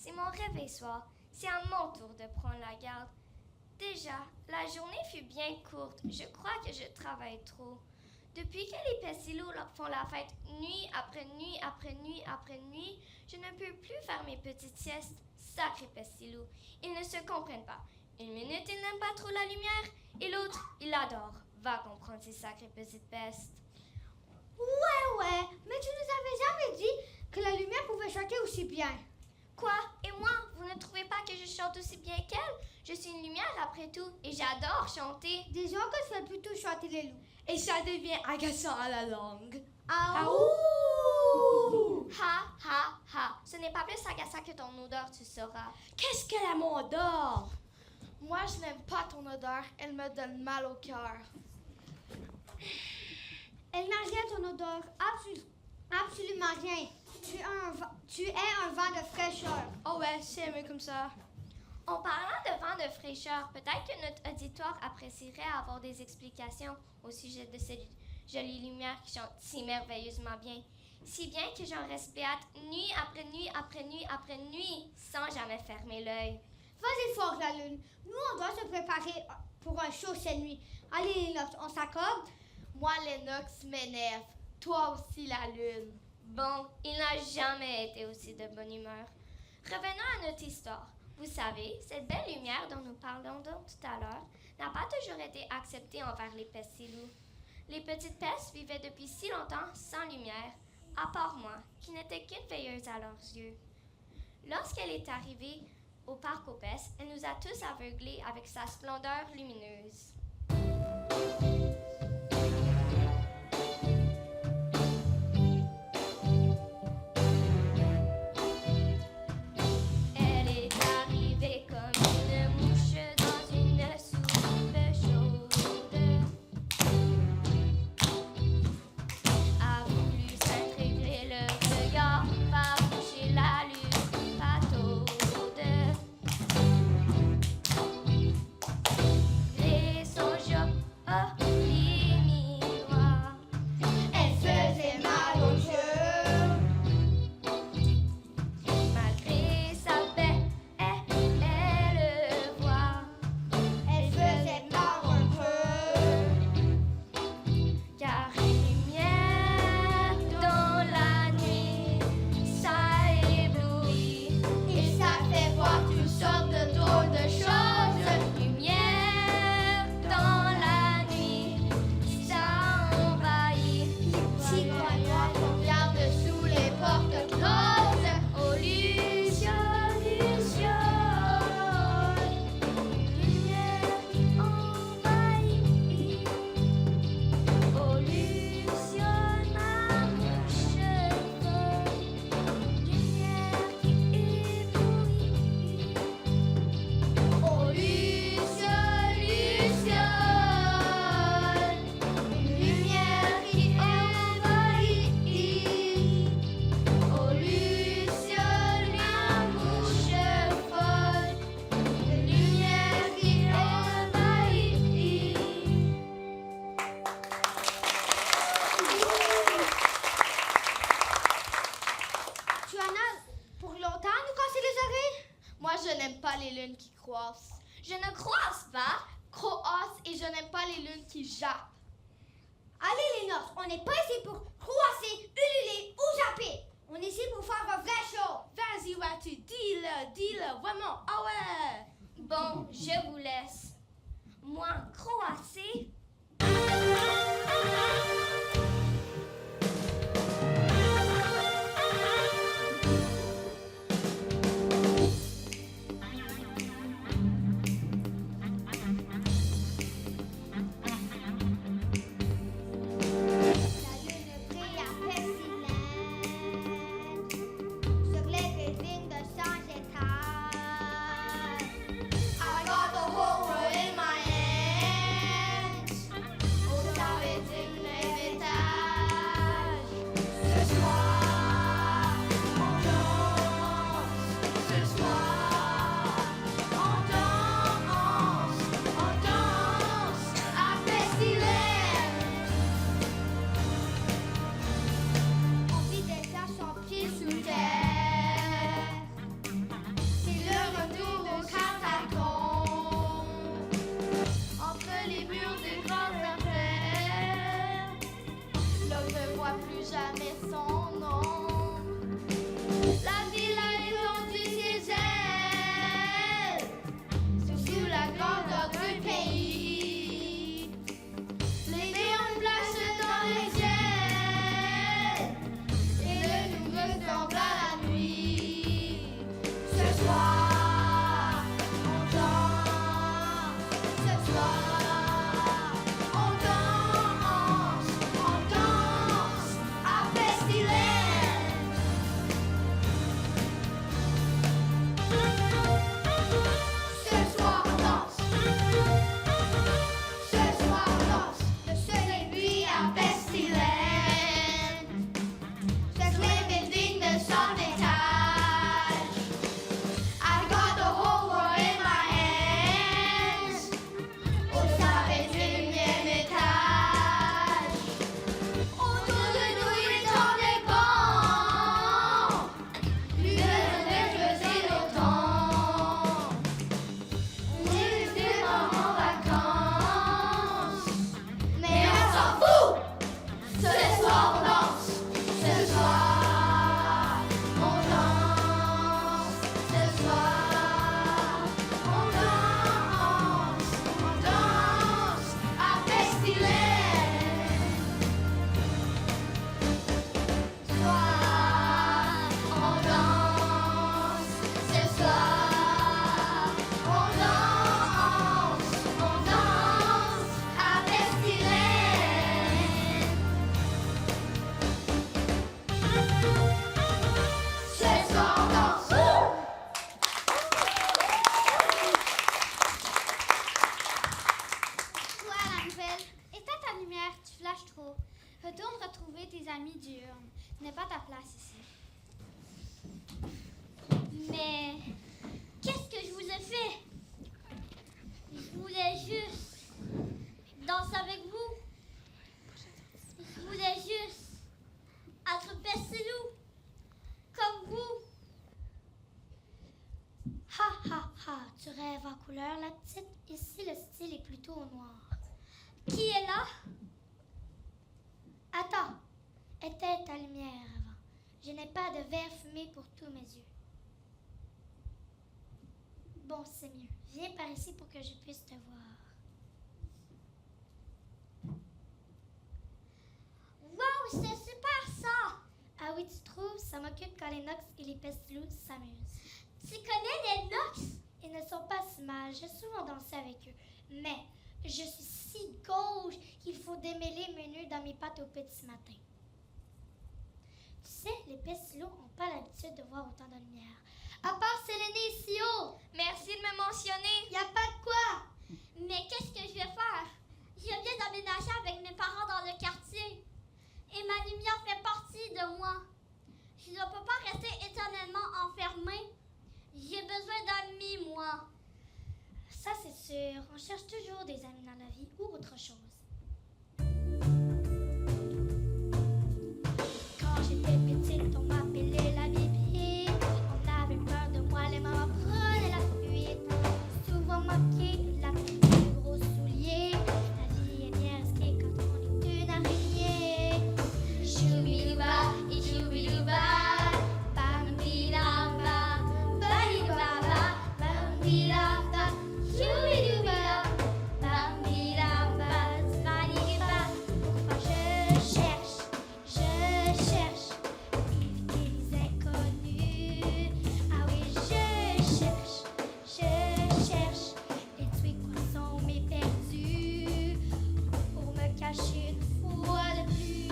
c'est mon réveil soir. C'est à mon tour de prendre la garde. Déjà, la journée fut bien courte. Je crois que je travaille trop. Depuis que les Pestilous font la fête nuit après nuit après nuit après nuit, je ne peux plus faire mes petites siestes. Sacrés Pestilous, ils ne se comprennent pas. Une minute, ils n'aiment pas trop la lumière, et l'autre, ils l'adorent. Va comprendre ces sacrées petites pestes. Ouais, mais tu nous avais jamais dit que la lumière pouvait chanter aussi bien. Quoi? Et moi, vous ne trouvez pas que je chante aussi bien qu'elle? Je suis une lumière après tout, et j'adore chanter. Disons que tu fais plutôt chanter les loups. Et ça devient agaçant à la langue. Ah ouh! Ha, ha, ha. Ce n'est pas plus agaçant que ton odeur, tu sauras. Qu'est-ce qu'elle a mon odeur? Moi, je n'aime pas ton odeur. Elle me donne mal au cœur. Elle n'a rien, ton odeur. Absolument rien. Tu es un vent de fraîcheur. Oh ouais, c'est mieux comme ça. En parlant de vent de fraîcheur, peut-être que notre auditoire apprécierait avoir des explications au sujet de cette jolie lumière qui chante si merveilleusement bien. Si bien que j'en reste béate nuit après nuit après nuit après nuit, sans jamais fermer l'œil. Vas-y fort, la lune. Nous, on doit se préparer pour un show cette nuit. Allez, Lennox, on s'accorde? Moi, Lennox m'énerve. Toi aussi, la lune. Bon, il n'a jamais été aussi de bonne humeur. Revenons à notre histoire. Vous savez, cette belle lumière dont nous parlons tout à l'heure n'a pas toujours été acceptée envers les Pestilous. Les petites pestes vivaient depuis si longtemps sans lumière, à part moi, qui n'étais qu'une veilleuse à leurs yeux. Lorsqu'elle est arrivée au parc aux pestes, elle nous a tous aveuglés avec sa splendeur lumineuse. Qui croissent. Je ne croise pas. Croassent et je n'aime pas les lunes qui jappent. Allez, Lennox, on n'est pas ici pour croisser, ululer ou japper. On est ici pour faire un vrai show. Vas-y, Watu, dis-le, vraiment, ah ouais! Bon, je vous laisse. Moi, croasser. Living n'est pas ta place ici. Mais qu'est-ce que je vous ai fait? Je voulais juste danser avec vous. Je voulais juste être pestilou, comme vous. Ha ha ha, tu rêves en couleur, la petite. Ici, le style est plutôt au noir. Qui est là? Attends, éteins ta lumière avant. Je n'ai pas de verre fumé pour tous mes yeux. Bon, c'est mieux. Viens par ici pour que je puisse te voir. Wow, c'est super ça! Ah oui, tu trouves? Ça m'occupe quand les Nox et les pestilous s'amusent. Tu connais les Nox? Ils ne sont pas si mal. J'ai souvent dansé avec eux. Mais je suis si gauche qu'il faut démêler mes nœuds dans mes pattes au petit matin. Tu sais, les pestilous n'ont pas l'habitude de voir autant de lumière. À part Séléné ici haut. Merci de me mentionner. Y a pas de quoi. Mais qu'est-ce que je vais faire? Je viens d'emménager avec mes parents dans le quartier. Et ma lumière fait partie de moi. Je ne peux pas rester éternellement enfermée. J'ai besoin d'amis, moi. Ça, c'est sûr. On cherche toujours des amis dans la vie ou autre chose. Quand j'étais petite, on m'appelait la bibi. On avait peur de moi, les mamans prenaient la fuite. Souvent moquée, la plus gros soulier. La vie est bien risquée quand on est une araignée. Choubilouba et choubilouba. Bambilamba, balibaba, bambilamba, choubilouba, bambilamba, balibaba. Pourquoi je cherche éviter les inconnus. Ah oui, je cherche les trucs poissons m'éperdus pour me cacher une fois de plus.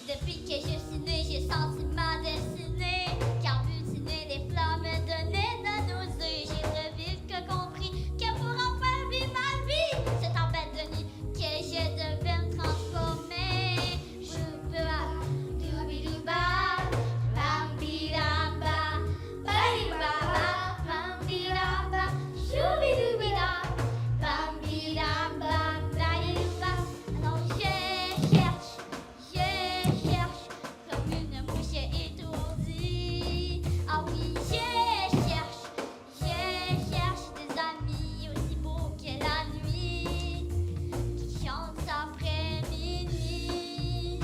Depuis que je suis née, j'ai senti ma destinée. Car butiner des flammes donnait de nausées. J'ai très vite compris que pour enfin vivre ma vie, c'est en bête de nuit que je devais me transformer. Chouba, doubilouba, bambilamba, balibaba, bambilamba, choubidoubida, bambilamba, balibaba. Alors je cherche comme une mouche étourdie. Ah oui, je cherche des amis aussi beaux que la nuit qui chantent après minuit.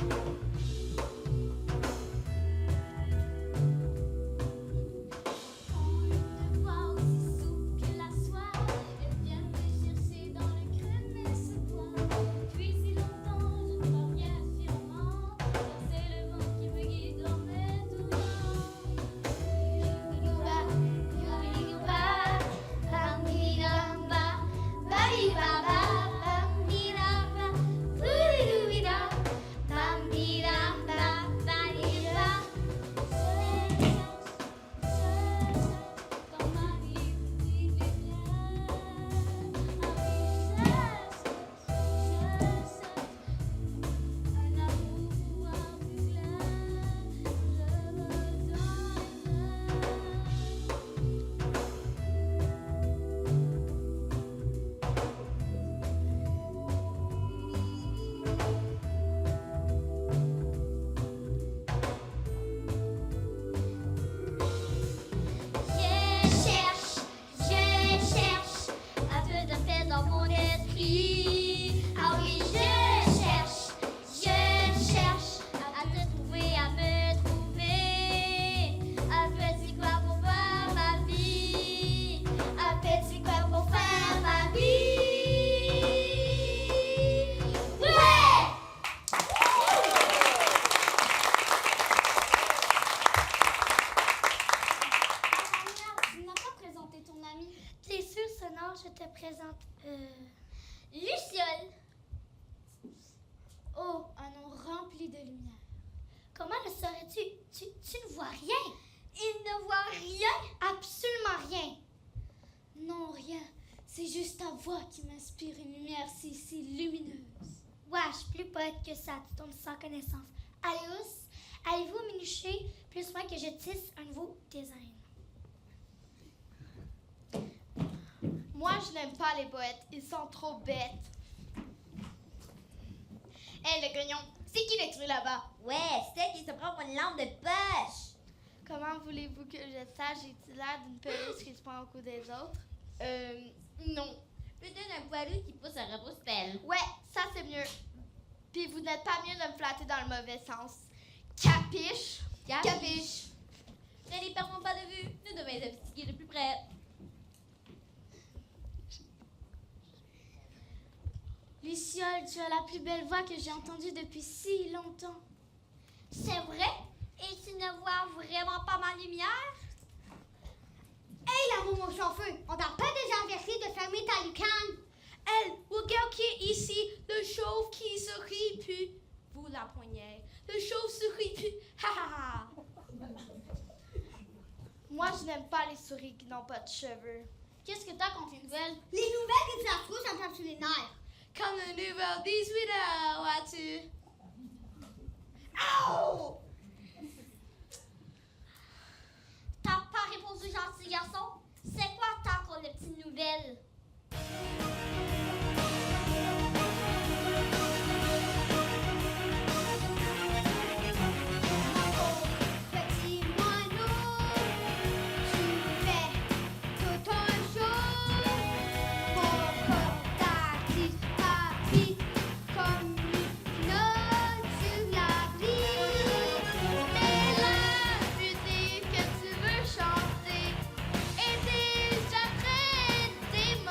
Ont une voix aussi souple que la soie. Elles viennent me chercher dans le creux de mes sous-bois. Depuis si longtemps, je ne vois rien sûrement. C'est le vent qui me guide dans mes tourments. Youbilouba, youbilouba, bambilamba, balibaba, bambilamba, youbilouba, bambilamba, balibaba. Dans ma vie, petite lumière. Ah oui, je un amour pouvoir plus clair. Je besoin Je cherche un peu de paix dans mon esprit. Ah oui, je cherche à te trouver, à me trouver. Un petit quoi pour faire ma vie. Un petit quoi pour faire ma vie. Ouais! Tu n'as pas présenté ton ami. T'es sûr, Sonore, je te présente Luciole. Oh, un nom rempli de lumière. Comment le saurais-tu? Tu ne vois rien. Il ne voit rien? Absolument rien. Non, rien. C'est juste ta voix qui m'inspire une lumière si Ouais, je suis plus poète que ça, tu tombes sans connaissance. Alius, allez-vous minucher plus loin que je tisse un nouveau design? Moi, je n'aime pas les poètes. Ils sont trop bêtes. Hé, le grognon, c'est qui l'écrit là-bas? Ouais, c'est elle qui se prend pour une lampe de poche. Comment voulez-vous que je sache? J'ai-tu l'air d'une peluche qui se prend au cou des autres? Non. Peut-être un poilu qui pousse un repousse-pelle. Ouais, ça c'est mieux. Puis vous n'êtes pas mieux de me flatter dans le mauvais sens. Capiche? Capiche. Ne les perdons pas de vue. Nous devons les investiguer de plus près. Luciole, tu as la plus belle voix que j'ai entendue depuis si longtemps. C'est vrai? Et tu ne vois vraiment pas ma lumière? Hey, la momo chauffeur, on t'a pas déjà averti de fermer ta lucarne? Elle, regarde qui est ici, le chauve qui se rit plus. Vous la poignée, le chauve se rit plus. Ha ha ha. Moi, je n'aime pas les souris qui n'ont pas de cheveux. Qu'est-ce que t'as contre les nouvelles? Les nouvelles que tu as trouvées, ça me tape sur les nerfs. Comme le nouvel 18 heures, vois-tu? Ow! T'as pas répondu, gentil garçon? C'est quoi ta pour les petites nouvelles? Petit moineau, tu fais tout un jour pour ta vie comme une sur l'abri. Mais la musique que tu veux chanter est déjà très démodée.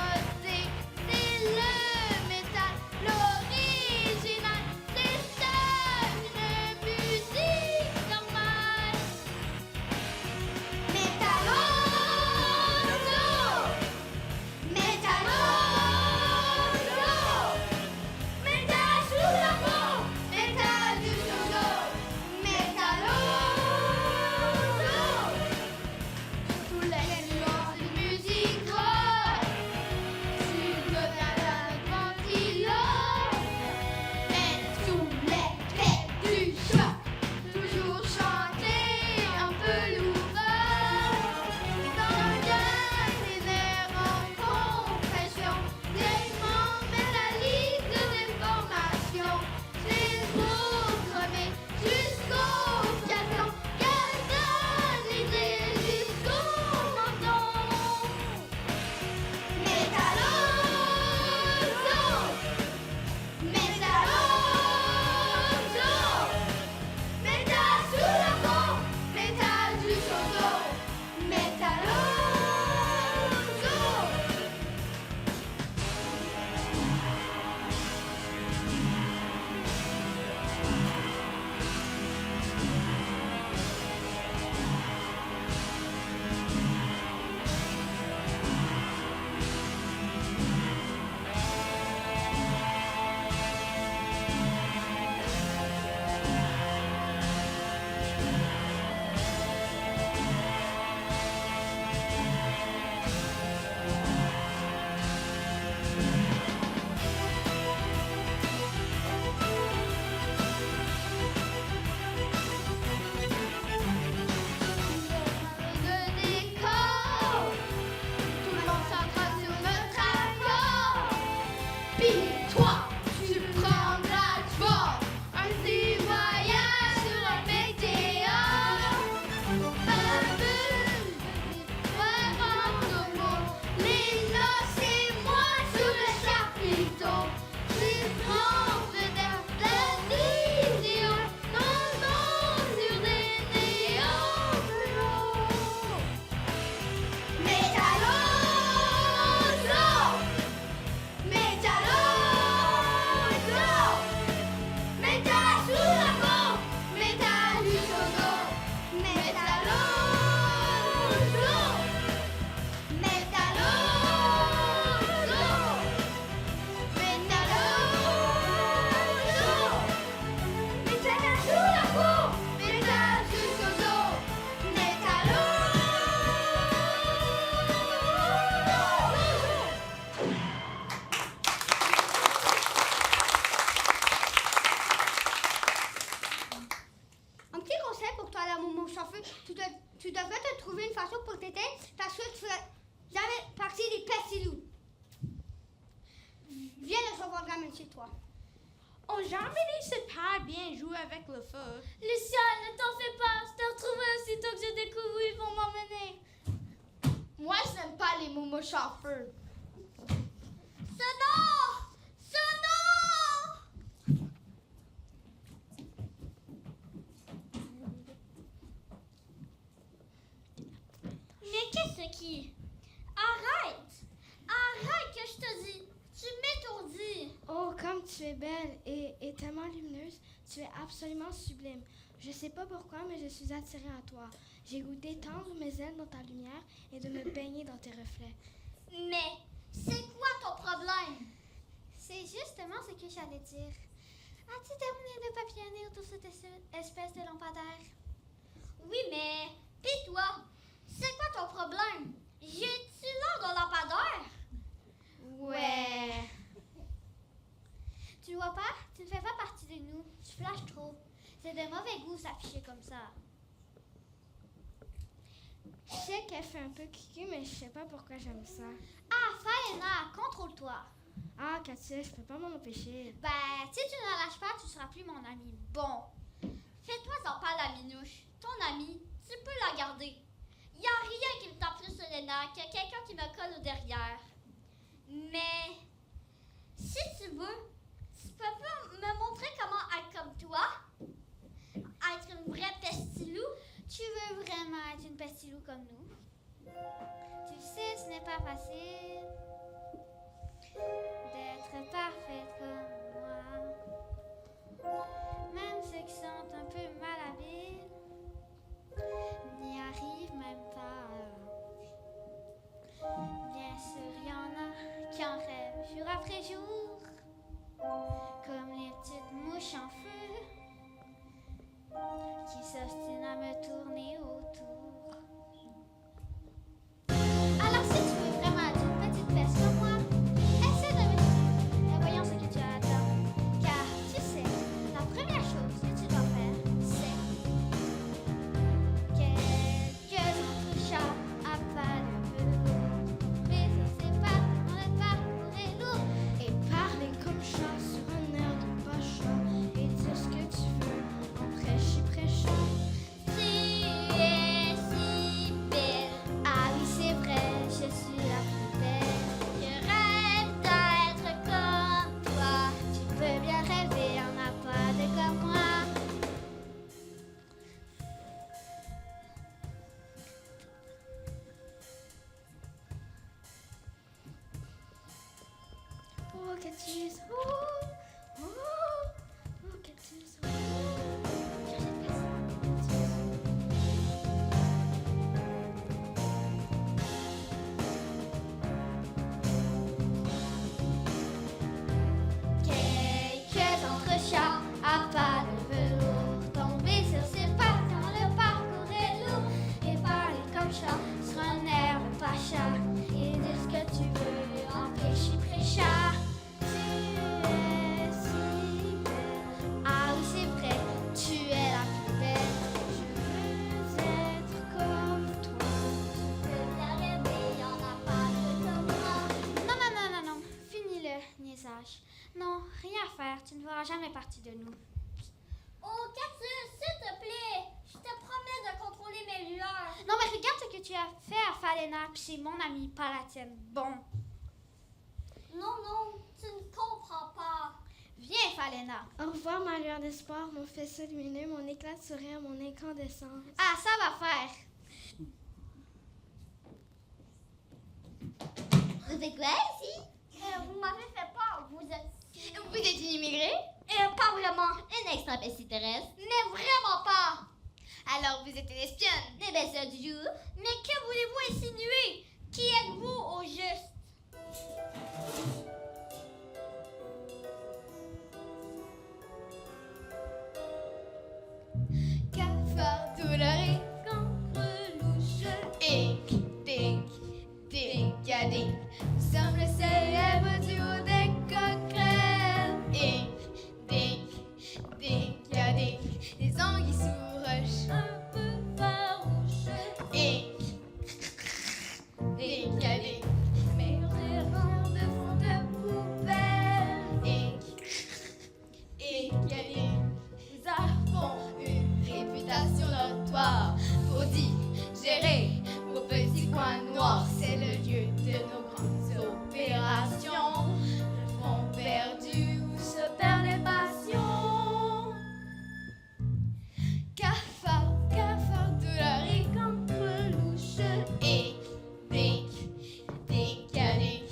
conseil pour toi, la Momo Chauffeur. Tu devrais te trouver une façon pour t'éteindre parce que tu ferais jamais partie des pestilous. Viens le savoir ramène chez toi. Oh, Jean-Béni sait pas bien jouer avec le feu. Lucia, ne t'en fais pas. Je t'ai retrouvée aussitôt que j'ai découvert, ils vont m'emmener. Moi, je n'aime pas les moumouches en feu. Sonore! Mais qu'est-ce qui? Arrête! Arrête que je te dis! Tu m'étourdis! Oh, comme tu es belle et tellement lumineuse, tu es absolument sublime. Je sais pas pourquoi, mais je suis attirée à toi. J'ai goût d'étendre mes ailes dans ta lumière et de me baigner dans tes reflets. Mais c'est quoi ton problème? C'est justement ce que j'allais dire. As-tu terminé de papillonner autour de cette espèce de lampadaire? Oui, mais... Pis toi, c'est quoi ton problème? J'ai-tu l'air d'un lampadaire? Ouais. Tu vois pas? Tu ne fais pas partie de nous. Tu flashes trop. C'est de mauvais goût s'afficher comme ça. Je sais qu'elle fait un peu kiki, mais je sais pas pourquoi j'aime ça. Ah, Faena, contrôle-toi. Ah, Katia, je peux pas m'en empêcher. Ben, si tu ne lâches pas, tu seras plus mon ami. Bon, fais-toi-en pas la minouche. Ton ami, tu peux la garder. Y a rien qui me tape plus sur les nerfs que quelqu'un qui me colle au derrière. Mais, si tu veux, tu peux pas me montrer comment être comme toi? Être une vraie pestilou? Tu veux vraiment être une pestilou comme nous? Tu sais, ce n'est pas facile d'être parfaite comme moi. Même ceux qui sont un peu malhabiles n'y arrivent même pas. Bien sûr, y en a qui en rêvent jour après jour, comme les petites mouches en feu qui s'ostinent à me tourner autour. Alors si tu veux vraiment être une petite peste comme moi, essaie de me... Voyons ce que tu as à dire. Car tu sais, la première chose que tu dois faire, c'est... Quelques autres chats à pas de velours. Mais ça c'est pas dans le parcours est lourd. Et parler comme chat sur un air de pacha. Et dire ce que tu veux en prêchi prêcha. Tu es si belle. Ah oui, c'est vrai, je suis la plus belle. Je rêve d'être comme toi. Tu peux bien rêver, y'en a pas de comme moi. Oh, Katia, oh, Katia, Quelques autres chats à pas de velours, tomber sur ses pattes quand le parcours est lourd, et parler comme chat sur un air de pacha, et dire ce que tu veux en prêchi prêcha. Tu es si belle, ah oui c'est vrai, tu es la plus belle. Je veux être comme toi. Tu peux bien rêver, y'en a pas de comme moi. Non, finis le niaisage. Non, rien à faire, tu ne feras jamais partie de nous. Oh, Catus, s'il te plaît, je te promets de contrôler mes lueurs. Non, mais regarde ce que tu as fait à Falena, puis c'est mon amie, pas la tienne. Bon. Non, tu ne comprends pas. Viens, Falena. Au revoir, ma lueur d'espoir, mon faisceau lumineux, mon éclat de sourire, mon incandescence. Ah, ça va faire. Vous faites quoi ici? Vous m'avez fait peur, vous êtes... Vous êtes une immigrée? pas vraiment, Une extraterrestre? mais vraiment pas. Alors vous êtes une espionne? Eh bien, ça du jour. Mais que voulez-vous insinuer? Qui êtes-vous au juste? Cafard coloré, cancrelouche. Ink, dink, dink, semble célèbre du haut des coquerelles. Ink, dink, dink, des anguilles sous roche. fort pour digérer vos petits coins noirs. C'est le lieu de nos grandes opérations. Le front perdu où se perdent les passions. Cafard, cafard de la rique entre louche et dick, dick, dick.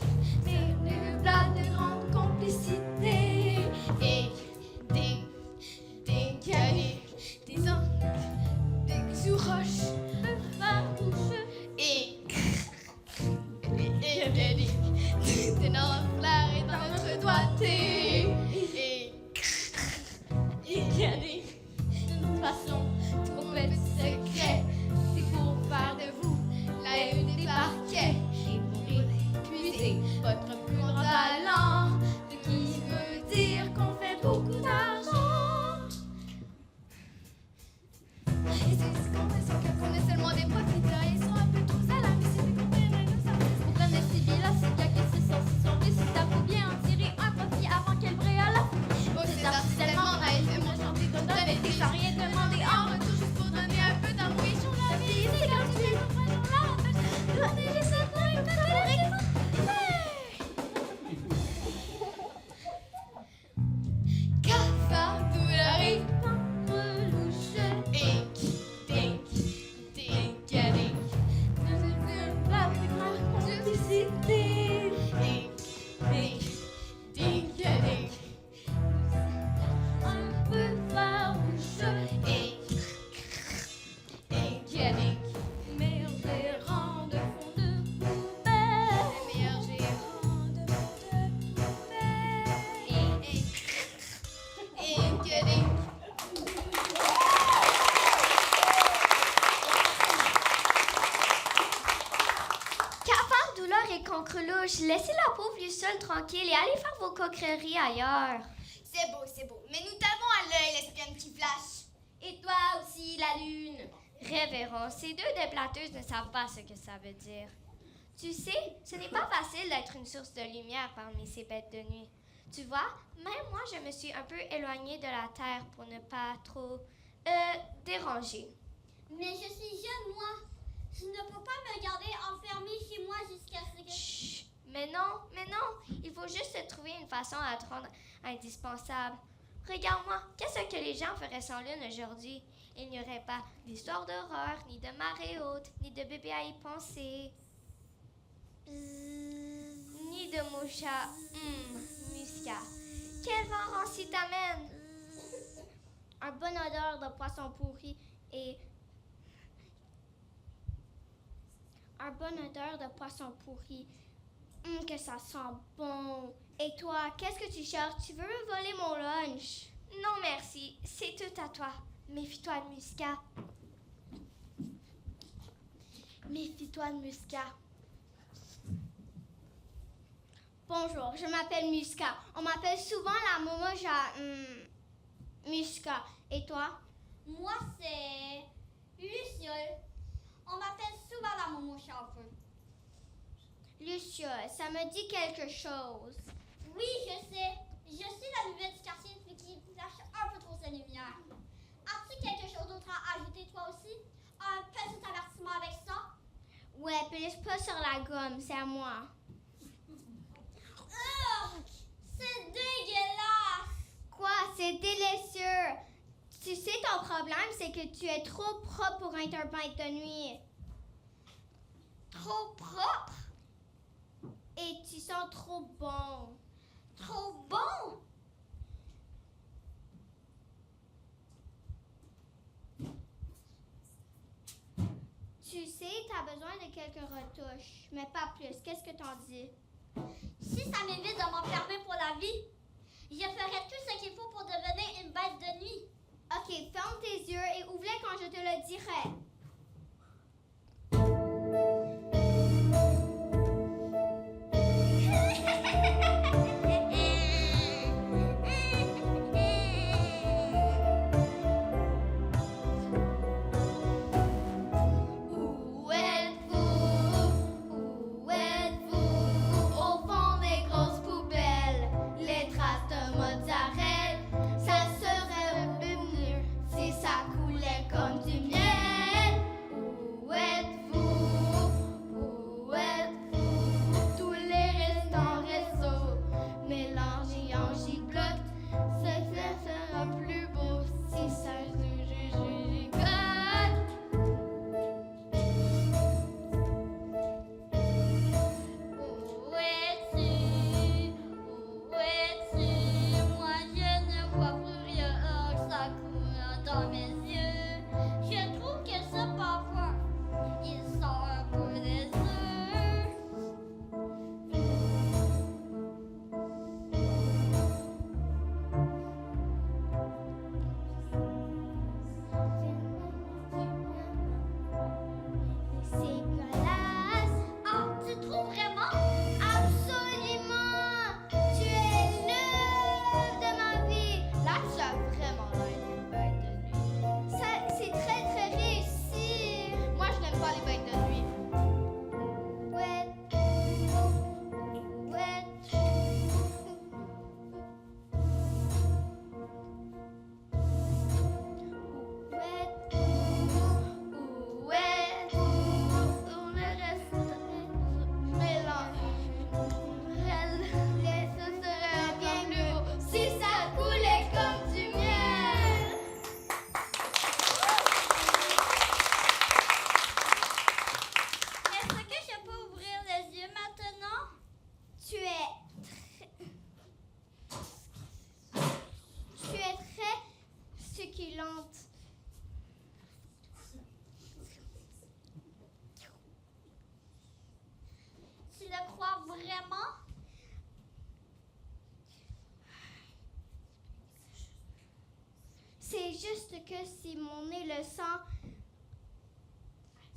C'est le plat de grande complicité. Et dick, dick, dick. Des angles, des sous-roches, de farouches. Et dick, d'énormes fleurs dans notre doigté. Et dick. De toute façon, trop petit secret, c'est pour faire de vous la une des parquets et pour épuiser votre plus grand talent, ce qui veut dire qu'on fait beaucoup d'argent. Et c'est ce qu'on fait sur qu'on est seulement des profiteurs, ils sont un peu trop salames, mais c'est qu'on fait nous ça. Vous prenez ces billes-là, c'est bien que c'est censé sauver, si ça faut bien en tirer un profit avant qu'elle brille à la fin. Oh, c'est tellement naïf et moi chanter comme donne et sans rien demander en retour juste pour donner un peu d'amour et sur la vie. C'est quand tu es ton frère, là, en fait, donner les sapins et tout cafard de la rive entre louche et dink, dink, dink. Nous sommes là avec ma complicité. Dink, dink, dink, dink. Un peu farouche et dink. Meilleur gérant de fond de poubelle. Meilleur gérant de fond de poubelle. Et dink. Cafard, douleur et cancrelouche, laissez la pauvre Luciole tranquille et allez faire vos coqueries ailleurs. C'est beau. Mais nous t'avons à l'œil, l'espionne qui flash. Et toi aussi, la lune. Révérend, ces deux déplateuses ne savent pas ce que ça veut dire. Tu sais, ce n'est pas facile d'être une source de lumière parmi ces bêtes de nuit. Tu vois, même moi, je me suis un peu éloignée de la Terre pour ne pas trop déranger. Mais je suis jeune, moi. Je ne peux pas me garder enfermée chez moi jusqu'à ce que... Chut! Mais non, il faut juste trouver une façon à te rendre indispensable. Regarde-moi, qu'est-ce que les gens feraient sans lune aujourd'hui? Il n'y aurait pas d'histoire d'horreur, ni de marée haute, ni de bébé à y penser. Ni de mouche à muscat. Quel vent ranci t'amène? Un bon odeur de poisson pourri et... Un bon odeur de poisson pourri. Que ça sent bon. Et toi, qu'est-ce que tu cherches? Tu veux me voler mon lunch? Non, merci. C'est tout à toi. Méfie-toi de muscat. Méfie-toi de muscat. Bonjour, je m'appelle Muscat. On m'appelle souvent la Momoja Muscat. Et toi? Moi, c'est Luciole. On m'appelle souvent la Momo Chauffeur. Luciole, ça me dit quelque chose. Oui, je sais. Je suis la nouvelle du quartier qui flash un peu trop sa lumière. As-tu quelque chose d'autre à ajouter, toi aussi? Un petit avertissement avec ça? Ouais, pèse pas sur la gomme, c'est à moi. C'est dégueulasse! Quoi? C'est délicieux. Tu sais, ton problème, c'est que tu es trop propre pour être un bain de nuit. Trop propre? Et tu sens trop bon. Trop bon? Tu sais, t'as besoin de quelques retouches, mais pas plus. Qu'est-ce que t'en dis? Si ça m'évite de m'enfermer pour la vie, je ferai tout ce qu'il faut pour devenir une bête de nuit. Ok, ferme tes yeux et ouvre-les quand je te le dirai. Où êtes-vous? Où êtes-vous? Au fond des grosses poubelles, les traces de mozzarella, ça serait mieux si ça coulait comme du miel. juste que si mon nez le sent,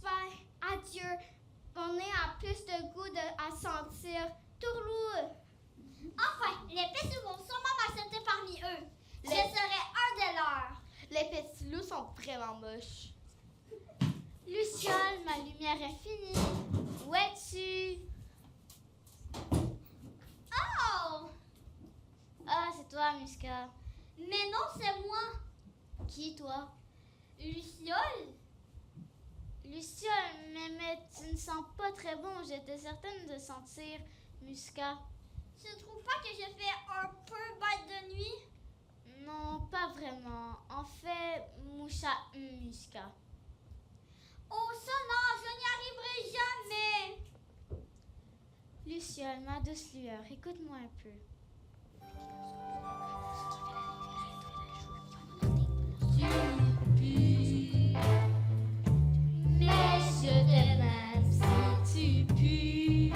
ben, adieu. Mon nez a plus de goût à sentir. Tourlou! Enfin, les petits vont sûrement m'accepter parmi eux. Je serai un de leurs. Les petits loups sont vraiment moches. Luciole, ma lumière est finie. Où es-tu? Oh! Ah, c'est toi, Musca. Mais non, c'est moi. Qui, toi? Luciole? Luciole, mais tu ne sens pas très bon. J'étais certaine de sentir Musca. Tu trouves pas que j'ai fait un peu bête de nuit? Non, pas vraiment. En fait, Moucha Musca. Oh, ça non, je n'y arriverai jamais. Luciole, ma douce lueur, écoute-moi un peu. Mais je t'aime si tu pues.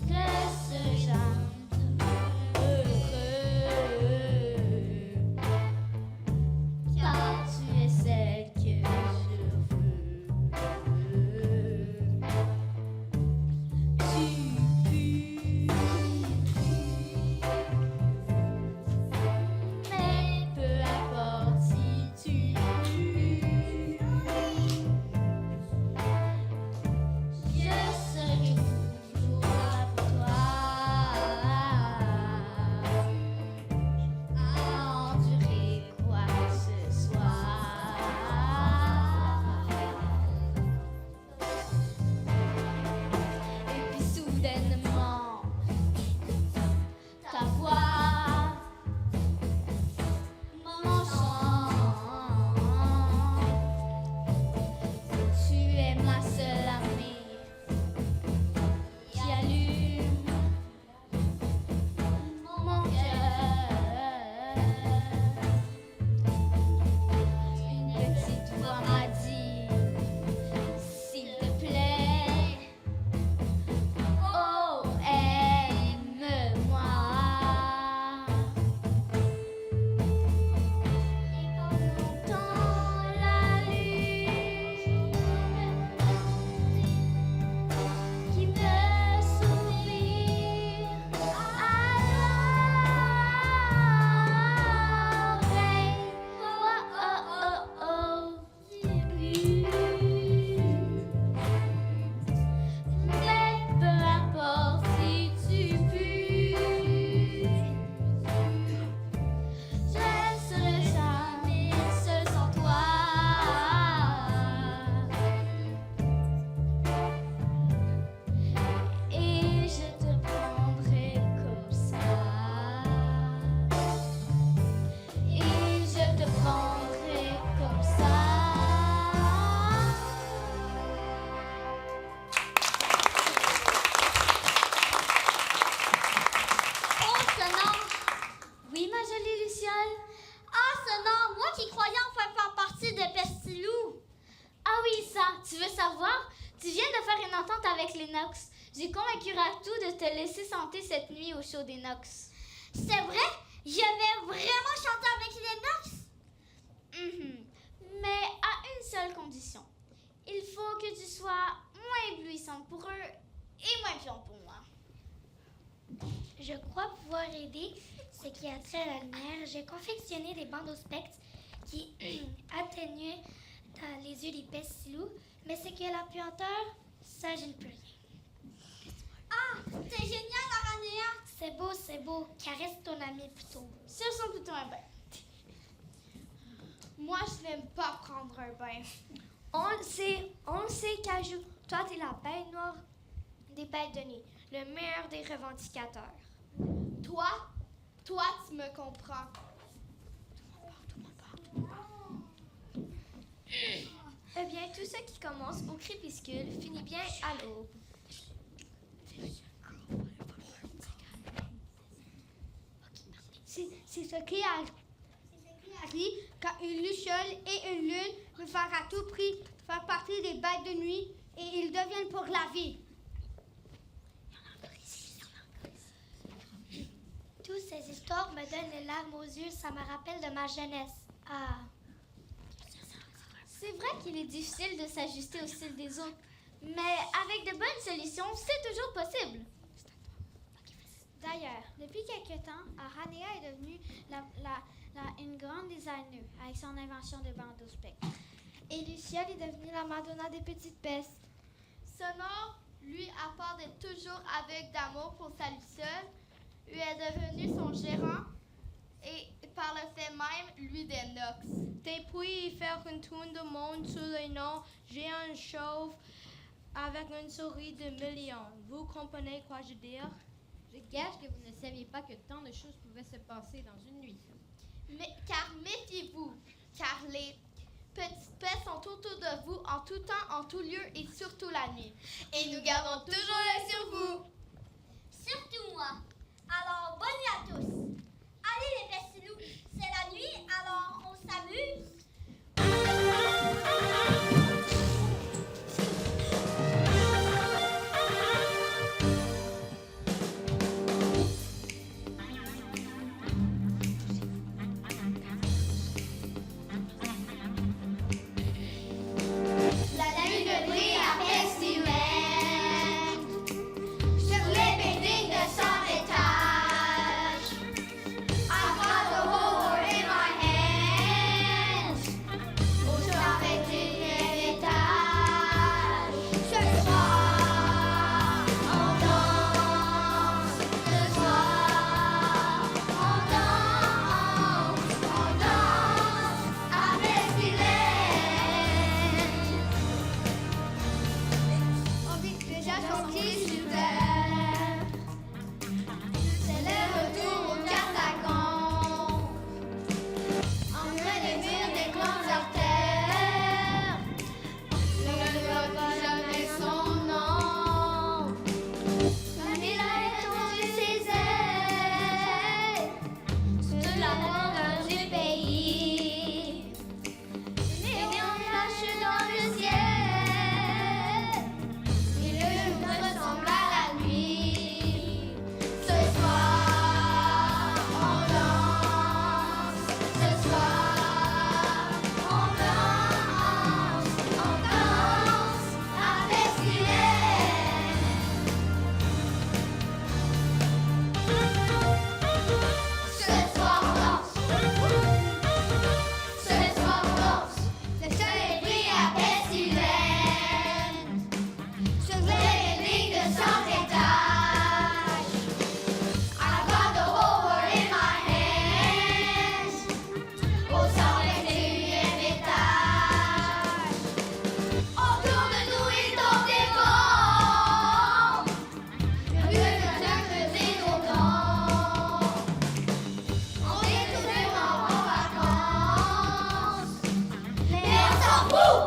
Je serai jamais heureux, car tu es celle que je veux. Tu pues, mais peu importe si tu pues, je serai toujours là pour toi, à endurer quoi que ce soit. Et puis soudainement, ta voix m'enchante. Tu es ma seule amie qui allume mon cœur. Une petite voix m'a dit, s'il te plaît, oh, aime-moi. Et quand j'entends la lune qui me sourire à l'oreille, oh, oh, oh, oh, tu pues. Mais peu importe si tu pues, je serai jamais seule sans toi. Et je te prendrai comme ça. Et je te prendrai comme ça. Oh, ce non. Oui, ma jolie Luciole? Ah, ce non, moi qui croyais enfin faire partie de Pestilou. Ah oui, ça, tu veux savoir? Tu viens de faire une entente avec les Nox. J'ai convaincu Ratou de te laisser chanter cette nuit au show des Nox. C'est vrai? Je vais vraiment chanter avec les Nox? Mais à une seule condition. Il faut que tu sois moins éblouissante pour eux et moins pion pour moi. Je crois pouvoir aider ce qui a trait à la lumière. J'ai confectionné des bandes au spectre qui atténuent dans les yeux des pestilous, mais ce qui est la puanteur, ça, je ne peux rien. Ah, c'est génial, Aranéa. C'est beau. Caresse ton ami plutôt. Ce sont plutôt un bain. Moi, je n'aime pas prendre un bain. On le sait, Cajou. Toi, t'es la bête noire des bêtes de nuit, le meilleur des revendicateurs. Toi, tu me comprends. Eh bien, tout ce qui commence au crépuscule finit bien à l'aube. C'est ce qui arrive quand une luciole et une lune veulent faire à tout prix faire partie des bêtes de nuit et ils deviennent pour la vie. Toutes ces histoires me donnent les larmes aux yeux. Ça me rappelle de ma jeunesse. Ah. C'est vrai qu'il est difficile de s'ajuster au style des autres, mais avec de bonnes solutions, c'est toujours possible. D'ailleurs, depuis quelque temps, Aranea est devenue une grande designer avec son invention de bandeau spectre. Et Luciole est devenue la Madonna des petites pestes. Sonore, lui, à part d'être toujours aveugle d'amour pour sa Luciole, lui est devenu son gérant et par le fait même, lui des Nox. Depuis faire une tour de monde sous le nom Géant Chauve avec une souris de millions. Vous comprenez quoi je veux dire? Je gage que vous ne saviez pas que tant de choses pouvaient se passer dans une nuit. Car méfiez-vous, car les petites pestes sont autour de vous en tout temps, en tout lieu et surtout la nuit. Et nous gardons toujours l'œil sur vous. Surtout moi. Alors, bonne nuit à tous. Allez les pestilous, c'est la nuit, alors on s'amuse. La lune brille à peste humaine sur les buildings de 100 étages. I got the whole world in my hands. Au 121e étage. Ce soir, on danse. Ce soir, on danse. On danse à Pestilène. On vit déjà son pied sur terre. C'est le retour au Cartagon. Entre les murs des grandes artères. Ne doit pas jamais son nom. Comme il a étendu ses ailes sur la grandeur du pays. Les néons flashent dans le ciel. Et le jour ressemble à la nuit. Ce soir, on danse. Ce soir, on danse. On danse à Pestilène. Ce soir, on danse. Ce soir, on danse. Le soleil brille à Pestilène. Sur les lignes de 100 étages. I got the whole world in my hands. Au 121e étage. Autour de nous, il tombe des bombes. Le vieux vient creuser nos dents. On est tous deux en vacances. Mais on s'en fout!